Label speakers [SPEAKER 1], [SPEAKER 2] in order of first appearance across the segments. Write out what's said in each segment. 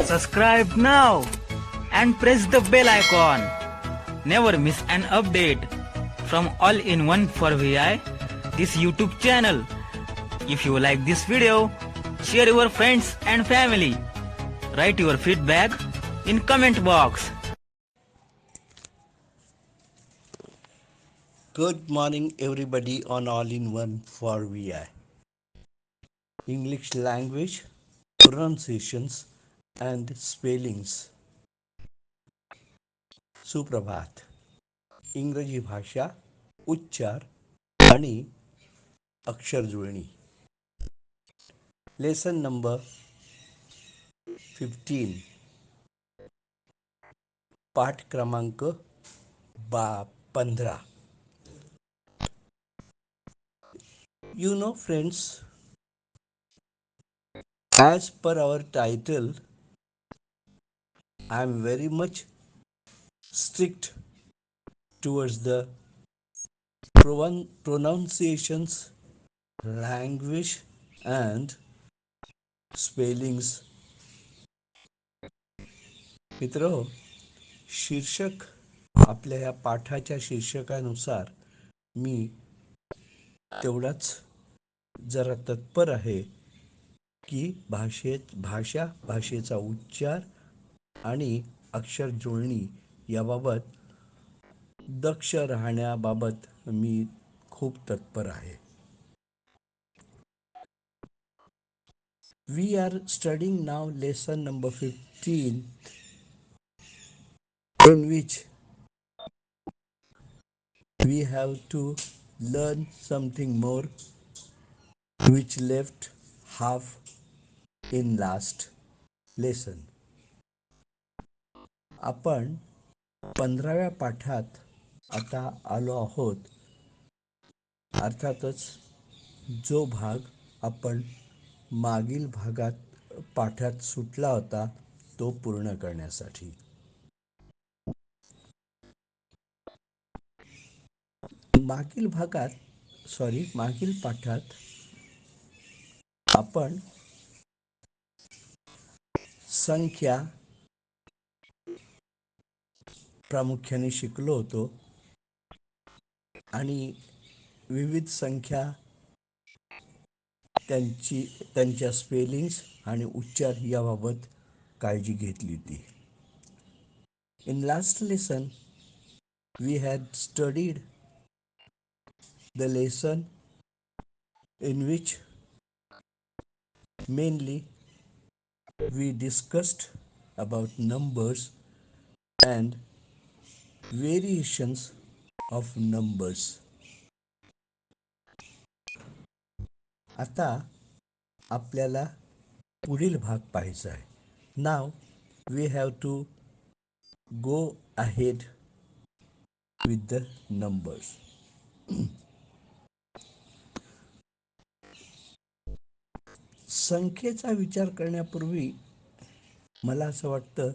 [SPEAKER 1] Subscribe now and press the bell icon. Never miss an update from All in One for VI, this YouTube channel. If you like this video, share your friends and family. Write your feedback in comment box.
[SPEAKER 2] Good morning, everybody, on All in One for VI. English language, pronunciations, and spellings. सुप्रभात. इंग्रजी भाषा, उच्चार आणि अक्षर जुळणी. Lesson number 15. पाठ क्रमांक 15. You know, friends, as per our title, I am very much strict towards the pronunciations, language, and spellings. मित्र, शीर्षक आपल्या या पाठाच्या शीर्षकानुसार मी तेवढाच जरा तत्पर आहे की भाषेचा उच्चार आणि अक्षर जुळणी याबाबत दक्ष राहण्याबाबत मी खूप तत्पर आहे. We are studying now lesson number 15, in which we have to learn something more which left half in last lesson. आपण 15व्या पाठात आता आलो आहोत. अर्थातच जो भाग आपण मागील पाठात सुटला होता तो पूर्ण करण्यासाठी. मागील पाठात आपण संख्या प्रामुख्याने शिकलो होतो आणि विविध संख्या त्यांच्या स्पेलिंग्स आणि उच्चार याबाबत काळजी घेतली होती. In last lesson, we had studied the lesson in which mainly we discussed about numbers and variations of numbers. आता आपल्याला पुढील भाग पाहायचा आहे. Now we have to go ahead with the numbers. संख्येचा विचार करण्यापूर्वी मला असं वाटतं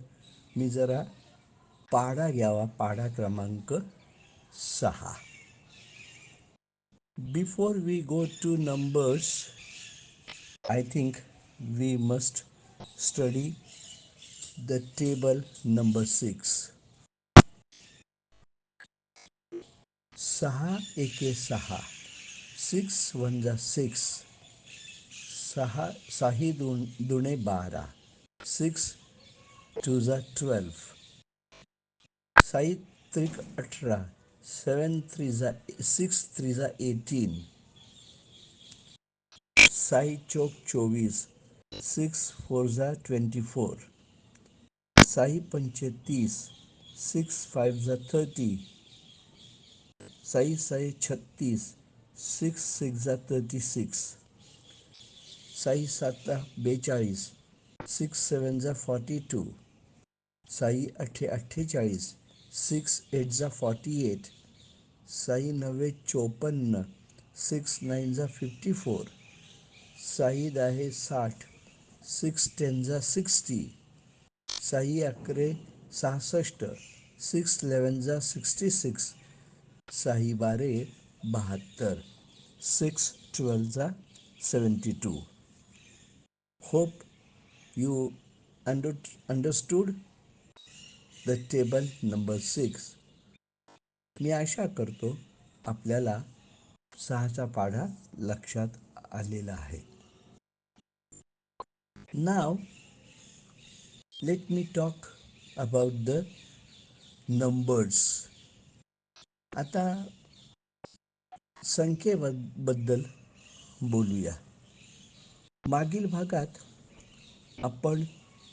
[SPEAKER 2] मी जरा पाढा घ्यावा, पाढा क्रमांक 6. Before we go to numbers, I think we must study the table number 6. 6 एके 6, 6 1 जा 6, 6 दुणे 12, 6 2 जा 12, 6 त्रिक 18, 6 3 जा 18, 6 चौक 24, 6 4 जा 24, 6 पंचे 30, 6 5 जा 30, 6 6 36, 6 6 जा 36, 6 7 42, 6 7 जा 42, 6 8 48, 6 8 जा 48, 6 9 54, 6 9 जा 54, 6 10 60, 6 10 जा 60, 6 11 66, 6 11 जा 66, 6 12 72, 6 12 जा 72. Hope you Understood the table number 6. मी आशा करतो आपल्याला 6चा पाढा लक्षात आलेला आहे. Now let me talk about the numbers. आता संख्येबद्दल बोलूया. मागील भागात आपण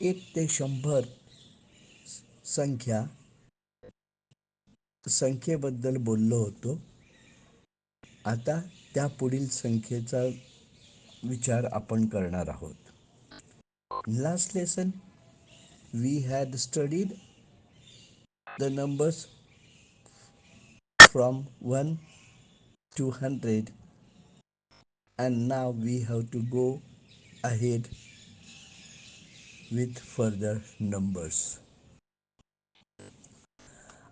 [SPEAKER 2] 1 ते 100 संख्येबद्दल बोललो होतो. आता त्या पुढील संख्येचा विचार आपण करणार आहोत. Last lesson we had studied the numbers from 1 to 100, and now we have to go ahead with further numbers.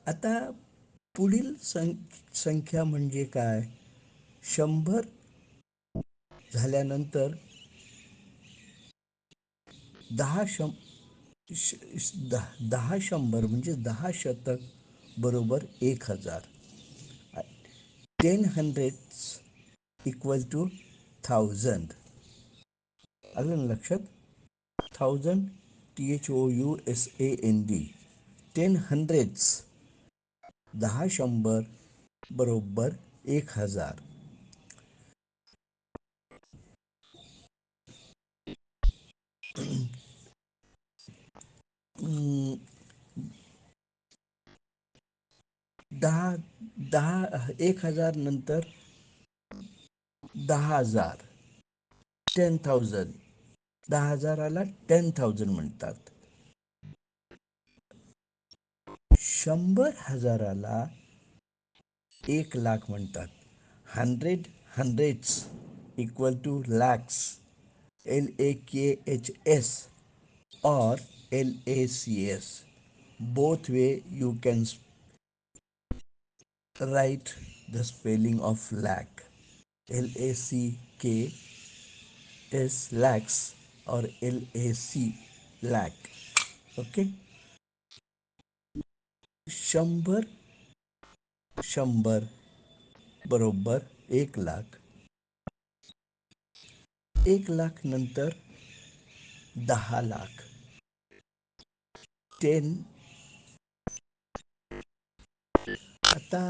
[SPEAKER 2] आता पुढील संख्या म्हणजे काय? 100 झाल्यानंतर 10 100 म्हणजे 10 शतक बरोबर 1000. 10 hundreds equal to 1000. आलं लक्षात? 1000 THOUSAND. 10 hundreds 10 100 बरोबर 1000. 1000 नंतर 10,000. 10,000. 10,000ला 10,000 म्हणतात. 100,000ला 1,00,000 म्हणतात. 100 hundreds equal to lakhs. LAKHS or LACS. Both way you can write the spelling of lakh. LACKS lakhs or LAC lakh. Okay. 100 बरोबर 1,00,000. 1,00,000 नंतर 10,00,000. 10. आता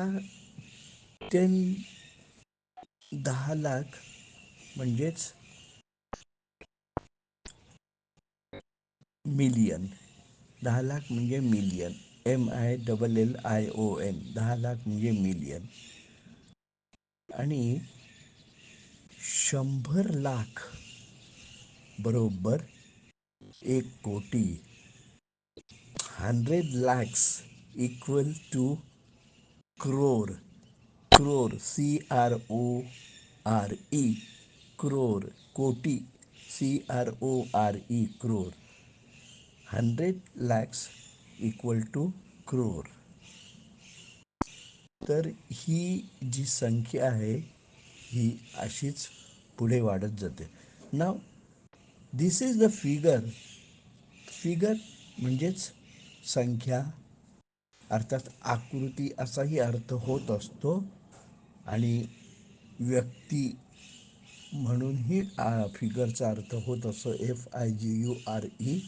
[SPEAKER 2] 10,00,000 म्हणजेच मिलियन. 10,00,000 म्हणजे मिलियन. MILLION. 10,00,000 म्हणजे मिलियन. आणि 100,00,000 बरोबर 1,00,00,000. 100 lakhs equal to crore. Crore, CRORE. Crore, कोटी, CRORE, crore. 100 lakhs equal to crore. तर ही जी संख्या आहे ही अशीच पुढे वाढत जाते. Now this is the figure. Figure म्हणजेच संख्या, अर्थात आकृती असाही अर्थ होत असतो आणि व्यक्ती म्हणूनही फिगरचा अर्थ होत असतो, FIGURE.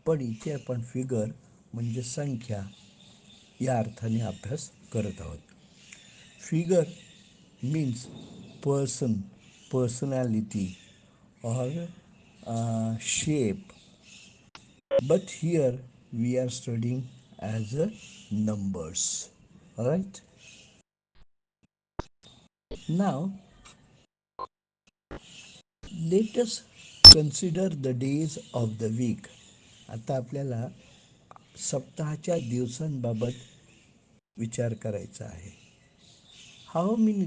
[SPEAKER 2] पण इथे आपण फिगर म्हणजे संख्या या अर्थाने अभ्यास करत आहोत. Figure means person, personality or shape, but here we are studying as a numbers. All right, now let us consider the days of the week. आता आपल्याला सप्ताहाच्या दिवसांबाबत विचार करायचा आहे. How many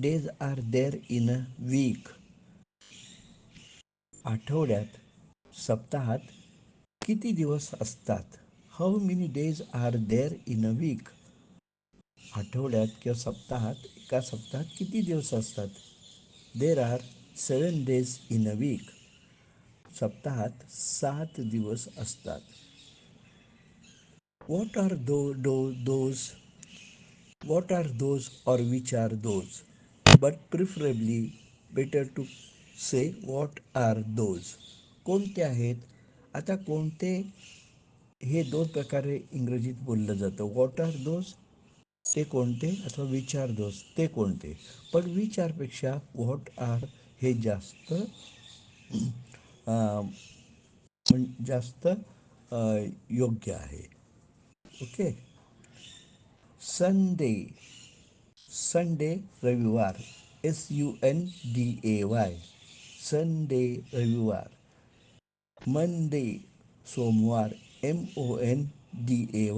[SPEAKER 2] days are there in a week? आठवड्यात, सप्ताहात किती दिवस असतात? How many days are there in a week? आठवड्यात किंवा सप्ताहात, एका सप्ताहात किती दिवस असतात? There are 7 days in a week. सप्ताहात 7 दिवस असतात. What are those? What are those or which are those? But preferably better to say what are those. कोणते आहेत? आता कोणते हे दोन प्रकारे इंग्रजीत बोललं जातं. व्हॉट आर दोज ते कोणते अथवा विच आर दोज ते कोणते. पण विच आरपेक्षा व्हॉट आर हे जास्त जास्त योग्य आहे. ओके. संडे संडे रविवार SUNDAY संडे रविवार. मंडे सोमवार MONDAY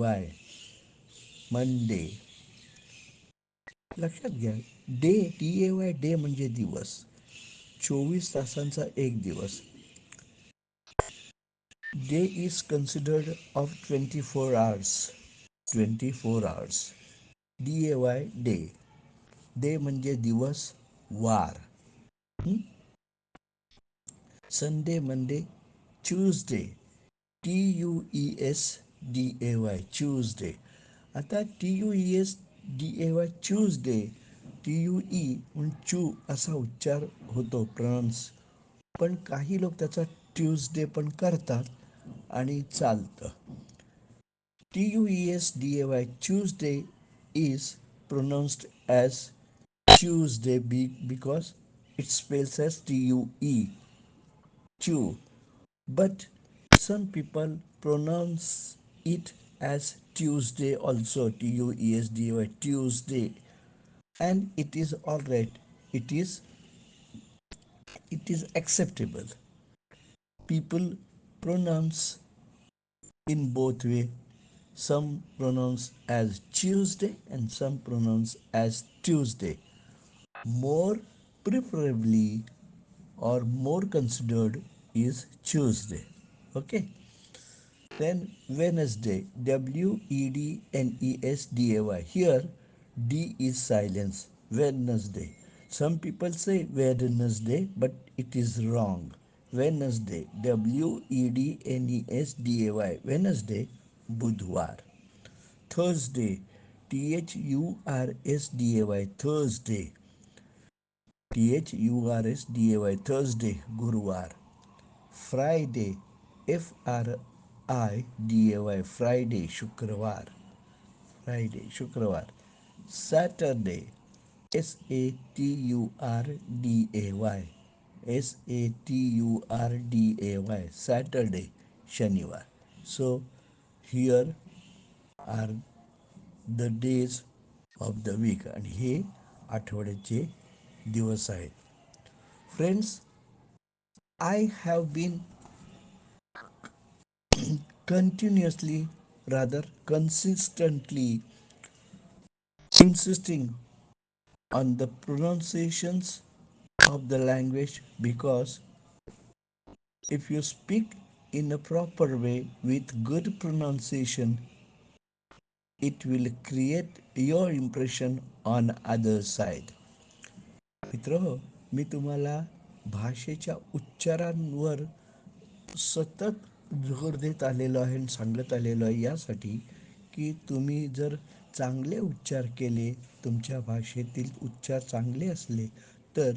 [SPEAKER 2] मंडे. लक्षात घ्या डे DAY डे म्हणजे दिवस, 24 तासांचा एक दिवस. Day is considered of 24 hours 24 hours. DAY day. Day म्हणजे दिवस, वार. Sunday Monday Tuesday TUESDAY Tuesday. आता TUESDAY ट्यूजडे TUE म्हणून चू असा उच्चार होतो प्रॉन्स, पण काही लोक त्याचा ट्यूजडे पण करतात आणि चालतं. TUESDAY Tuesday is pronounced as Tuesday because it spells as TUE chew, but some people pronounce it as Tuesday also, TUESDAY Tuesday, and it is all right. It is acceptable. People pronounce in both way. Some pronounce as Tuesday and some pronounce as Tuesday. More preferably or more considered is Tuesday. Okay. Then Wednesday, WEDNESDAY. Here D is silence. Wednesday. Some people say Wednesday, but it is wrong. Wednesday, WEDNESDAY. Wednesday, Budhwar. Thursday, THURSDAY. Thursday. THURSDAY. Thursday, Guruvar. Friday, FRIDAY. Friday, Shukrawar. Friday, Shukrawar. Saturday, SATURDAY. SATURDAY. Saturday, Shanivar. So here are the days of the week आणि हे आठवड्याचे दिवस आहेत. Friends, I have been continuously, rather consistently, insisting on the pronunciations of the language because if you speak in a proper way with good pronunciation, it will create your impression on other side. मित्र, मी तुम्हाला भाषेच्या उच्चारांवर सतत जोर देत आलेलो आहे आणि सांगत आलेलो आहे यासाठी की तुम्ही जर चांगले उच्चार केले, तुमच्या भाषेतील उच्चार चांगले असले तर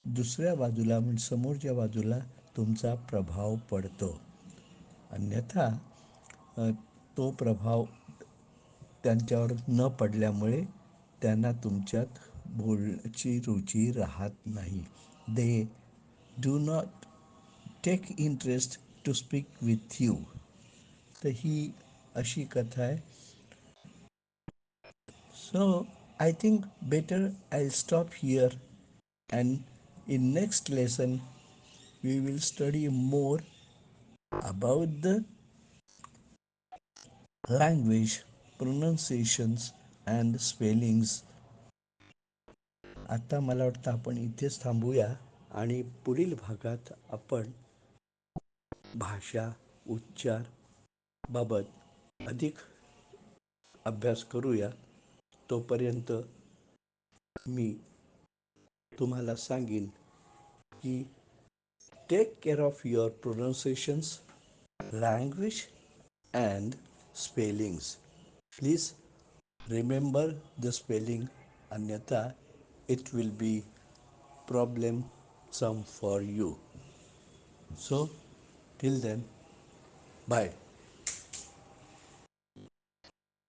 [SPEAKER 2] दुसऱ्या बाजूला म्हणजे समोरच्या बाजूला तुमचा प्रभाव पडतो. अन्यथा तो प्रभाव त्यांच्यावर न पडल्यामुळे त्यांना तुमच्यात बोलण्याची रुची राहत नाही. They do not take interest to speak with you. तर ही अशी कथा आहे. So I think better I stop here and in next lesson we will study more about the language pronunciations and spellings. आता मला वाटतं आपण इथेच थांबूया आणि पुढील भागात आपण भाषा उच्चार बाबत अधिक अभ्यास करूया. तोपर्यंत मी तुम्हाला सांगेन की Take care of your pronunciations, language, and spellings. Please remember the spelling, anyatha it will be problem some for you. So till then, bye.